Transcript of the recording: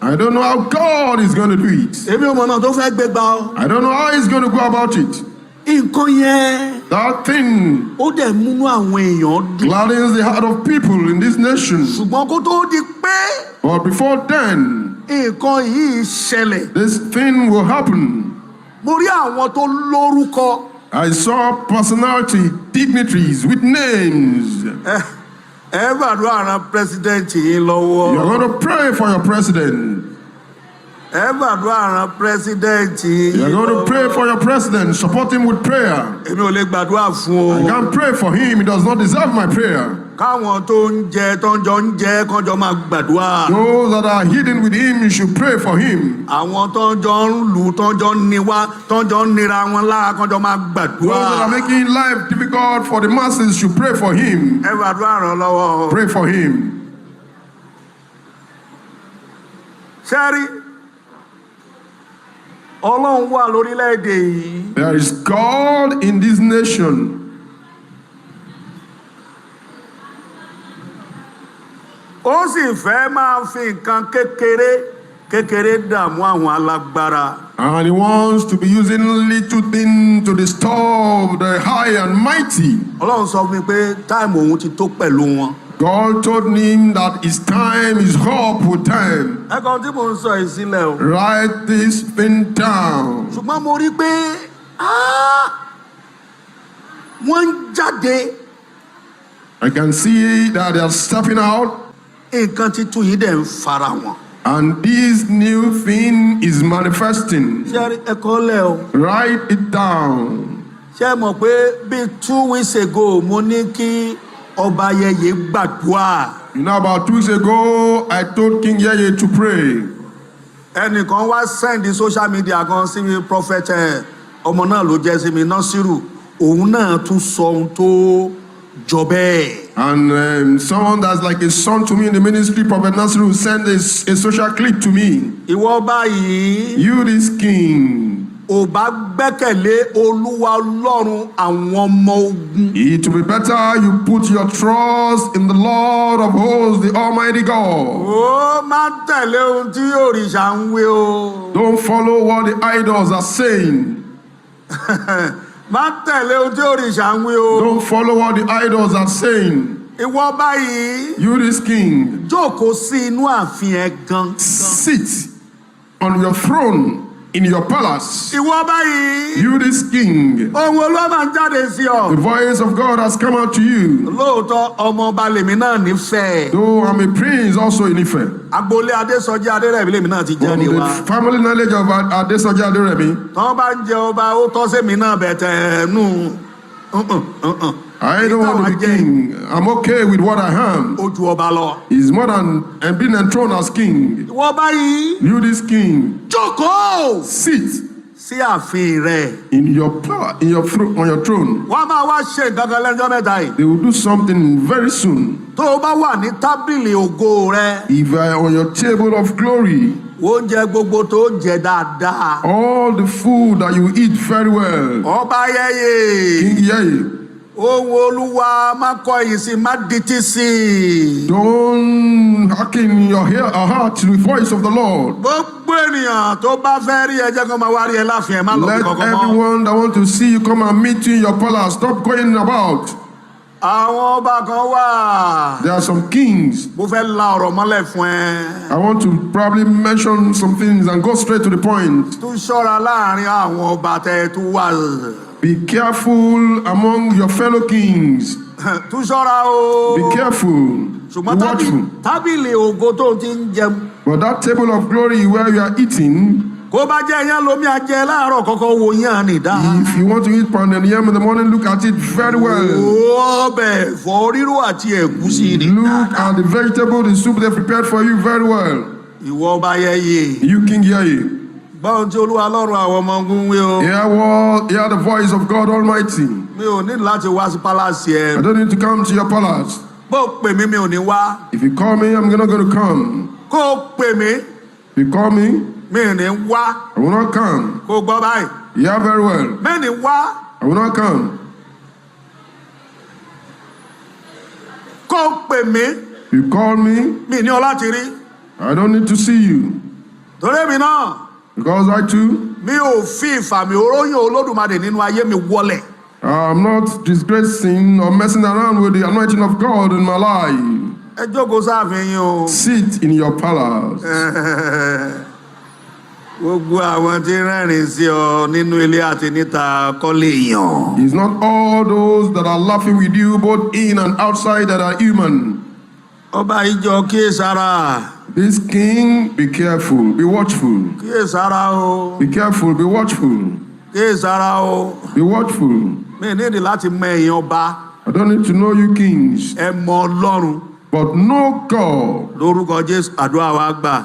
I don't know how God is going to do it. Èmi ò mọ̀ náà tó fẹ́ gbé gbà ọ́. I don't know how he's going to go about it. Nǹkan yẹn. That thing Ó dẹ̀ múnú àwọn èèyàn dùn. gladdens the heart of people in this nation. Ṣùgbọ́n kó tó di pé. But before then, Nǹkan yìí ṣẹlẹ̀. this thing will happen. Mo rí àwọn tó lórúkọ. I saw personality, dignitaries with names. Ẹ gbàdúrà ran president yìí lọ́wọ́. You're going to pray for your president. Ẹ gbàdúrà ran president yìí. You're going to pray for your president. Support him with prayer. Èmi ò lè gbàdúrà fún o. I can't pray for him. He does not deserve my prayer. Káwọn tó ń jẹ tó ń jọ ń jẹ kánjọ máa gbàdúrà. Those that are hidden with him, you should pray for him. Àwọn tó ń jọ ń lù tó ń jọ ń niwá tó ń jọ ń nira wọn lára kánjọ máa gbàdúrà. Those that are making life difficult for the masses should pray for him. Ẹ gbàdúrà ràn lọ́wọ́. Pray for him. Ṣẹ́rí, Ọlọ́run wà lórílẹ̀‐èdè yìí. There is God in this nation. Ó sì fẹ́ máa fi nǹkan kékeré dààmú àwọn alágbára. And he wants to be using little things to disturb the high and mighty. Ọlọ́run sọ fún mi pé táìmù òun ti tó pẹ̀lú wọn. God told him that his time is up with time. Ẹ̀kan tí mò ń sọ yìí sílẹ̀ o. Write this thing down. Ṣùgbọ́n mo rí pé wọ́n ń jáde. I can see that they are stepping out. Nǹkan titun yìí dẹ̀ ń fara wọn. And this new thing is manifesting. Ṣé ẹ̀kọ́ lẹ̀ o? Write it down. Ṣé ẹ mọ̀ pé bíi 2 weeks ago mo ní kí ọba Yeye gbàdúrà. You know, about 2 weeks ago, I told King Yeye to pray. Ẹnìkan wá send social media kan sí mi, prophet ọmọ náà ló jẹ́ sí mi, Nasiru. Òun náà tún sọ ohun tó jọ bẹ́ẹ̀. And someone that's like a son to me in the ministry, Prophet Nasiru, sent a social clip to me. Ìwọ báyìí. You, this king. Ò bá gbẹ́kẹ̀lé Olúwa Ọlọ́run àwọn ọmọ ogun. It will be better you put your trust in the Lord of hosts, the Almighty God. Ó má tẹ̀lé ohun tí òrìṣà ń wí o. Don't follow what the idols are saying. Má tẹ̀lé ohun tí òrìṣà ń wí o. Don't follow what the idols are saying. Ìwọ báyìí. You, this king. Jókòó sí inú ààfin ẹ gan. Sit on your throne in your palace. Ìwọ báyìí. You, this king. Ohùn Olúwa máa ń jáde sí ọ. The voice of God has come out to you. Lóòótọ́ ọmọ ọba lèmi náà nífẹ̀ẹ́. Though I'm a prince also in Ife. Agboolé Adésọjí Adérẹ̀mí lèmi náà ti From jáde the wá. family knowledge of Adesoji Aderemi. Tọ́ bá ń jẹ ọba ó tọ́ sẹ́mi náà bẹ̀tẹ̀ nù. I don't want to be king. I'm okay with what I am. Ó ju ọba lọ. He's more than being enthroned as king. Ìwọ báyìí. You, this king. Jókòó. Sit Sí ààfin rẹ̀. in your power, on your throne. Wọ́n máa wá ṣe nǹkan kan lẹ́jọ́ mẹ́ta yìí. They will do something very soon. Tó o bá wà ní tábìlì ògo rẹ. If you are on your table of glory, Oúnjẹ gbogbo tó jẹ dáadáa. all the food that you eat very well. Ọba Yeye. King Yeye, Ohùn Olúwa má kọ̀yìn sí, má dití sí. don't hearken your heart to the voice of the Lord. Gbogbo ènìyàn tó bá fẹ́ rí ẹ jẹ́ kó máa wá rí ẹ láàfin ẹ má lọ bí Let kankan mọ́. everyone that want to see you come and meet you in your palace. Stop going about. Àwọn ọba kan wà. There are some kings. Mo fẹ́ la ọ̀rọ̀ mọ́lẹ̀ fún ẹ. I want to probably mention some things and go straight to the point. Tún ṣọ́ra láàrin àwọn ọba tẹ́ ẹ tún wà. Be careful among your fellow kings. Tún ṣọ́ra o. Be careful. Be Ṣùgbọ́n watchful. tábìlì ògo tó ti ń jẹun. But that table of glory where you are eating, Kó bá jẹ́ iyán lomi ajẹ láàárọ̀ kọ́kọ́ wo yán ni dá. if you want to eat pounded yam in the morning, look at it very well. Ọbẹ̀ ẹ̀fọ́ rírò àti ẹ̀gúsí ni. Look at the vegetable, the soup they prepared for you very well. Ìwọ ọba Yeye. You, King Yeye. Báwo tí Olúwa Ọlọ́run àwọn ọmọ ogun wí o. Hear the voice of God Almighty. Mi ò ní láti wá sí pálásì ẹ. I don't need to come to your palace. Bó o pè mí mi ò ní wá. If you call me, I'm not going to come. Kó o pè mí If you call me, mi ò ní wá. I will not come. Kó o gbọ́ báyìí. Yeah, very well. Mi ò ní wá. I will not come. Kó o pè mí If you call me, mi ní ọ láti rí. I don't need to see you. torí mi náà. Because I too, mi ò fi ìfàmì oróyìn Olódùmarè nínú ayé mi wọlẹ̀. I'm not disgracing or messing around with the anointing of God in my life. ẹ jókòó sáàfin yín o. Sit in your palace. gbogbo àwọn tí rẹ́rìn sí ọ nínú ilé àti níta kọ́ lè yàn. It's not all those that are laughing with you, both in and outside, that are human. ọba ìjọ kíyèsára. This king, be careful, be watchful. kíyèsára o. Be careful, be watchful. kíyèsára o. Be watchful. mi nídìí láti mọ ẹ̀yin ọba. I don't need to know you kings, ẹ mọ Ọlọ́run. but know God. lórúkọ Jésù àdúrà wa gbà.